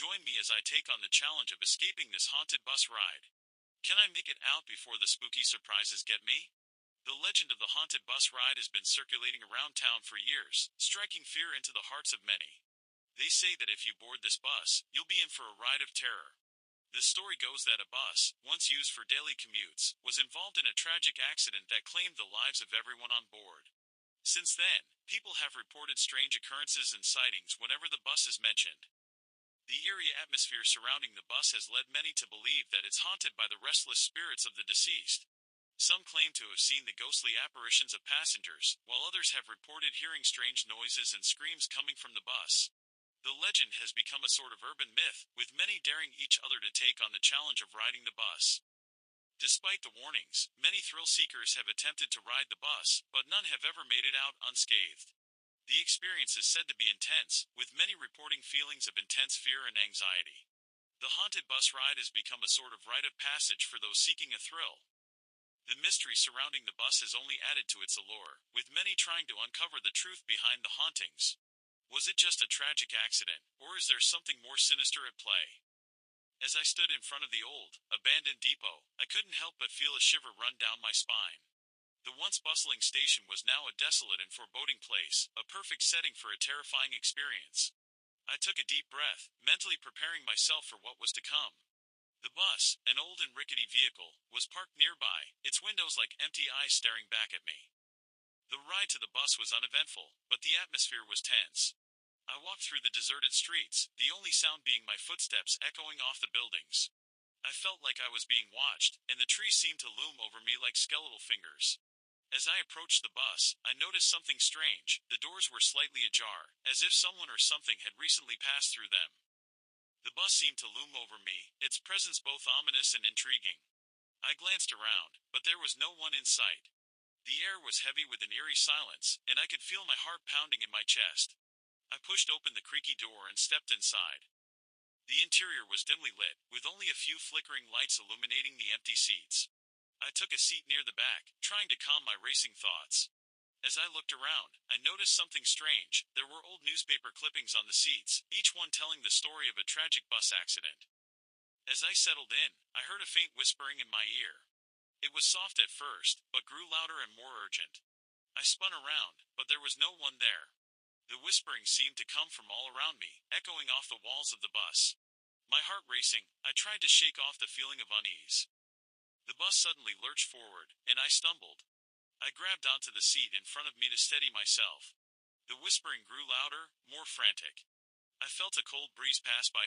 Join me as I take on the challenge of escaping this haunted bus ride. Can I make it out before the spooky surprises get me? The legend of the haunted bus ride has been circulating around town for years, striking fear into the hearts of many. They say that if you board this bus, you'll be in for a ride of terror. The story goes that a bus, once used for daily commutes, was involved in a tragic accident that claimed the lives of everyone on board. Since then, people have reported strange occurrences and sightings whenever the bus is mentioned. The eerie atmosphere surrounding the bus has led many to believe that it's haunted by the restless spirits of the deceased. Some claim to have seen the ghostly apparitions of passengers, while others have reported hearing strange noises and screams coming from the bus. The legend has become a sort of urban myth, with many daring each other to take on the challenge of riding the bus. Despite the warnings, many thrill seekers have attempted to ride the bus, but none have ever made it out unscathed. The experience is said to be intense, with many reporting feelings of intense fear and anxiety. The haunted bus ride has become a sort of rite of passage for those seeking a thrill. The mystery surrounding the bus has only added to its allure, with many trying to uncover the truth behind the hauntings. Was it just a tragic accident, or is there something more sinister at play? As I stood in front of the old, abandoned depot, I couldn't help but feel a shiver run down my spine. The once bustling station was now a desolate and foreboding place, a perfect setting for a terrifying experience. I took a deep breath, mentally preparing myself for what was to come. The bus, an old and rickety vehicle, was parked nearby, its windows like empty eyes staring back at me. The ride to the bus was uneventful, but the atmosphere was tense. I walked through the deserted streets, the only sound being my footsteps echoing off the buildings. I felt like I was being watched, and the trees seemed to loom over me like skeletal fingers. As I approached the bus, I noticed something strange. The doors were slightly ajar, as if someone or something had recently passed through them. The bus seemed to loom over me, its presence both ominous and intriguing. I glanced around, but there was no one in sight. The air was heavy with an eerie silence, and I could feel my heart pounding in my chest. I pushed open the creaky door and stepped inside. The interior was dimly lit, with only a few flickering lights illuminating the empty seats. I took a seat near the back, trying to calm my racing thoughts. As I looked around, I noticed something strange. There were old newspaper clippings on the seats, each one telling the story of a tragic bus accident. As I settled in, I heard a faint whispering in my ear. It was soft at first, but grew louder and more urgent. I spun around, but there was no one there. The whispering seemed to come from all around me, echoing off the walls of the bus. My heart racing, I tried to shake off the feeling of unease. The bus suddenly lurched forward, and I stumbled. I grabbed onto the seat in front of me to steady myself. The whispering grew louder, more frantic. I felt a cold breeze pass by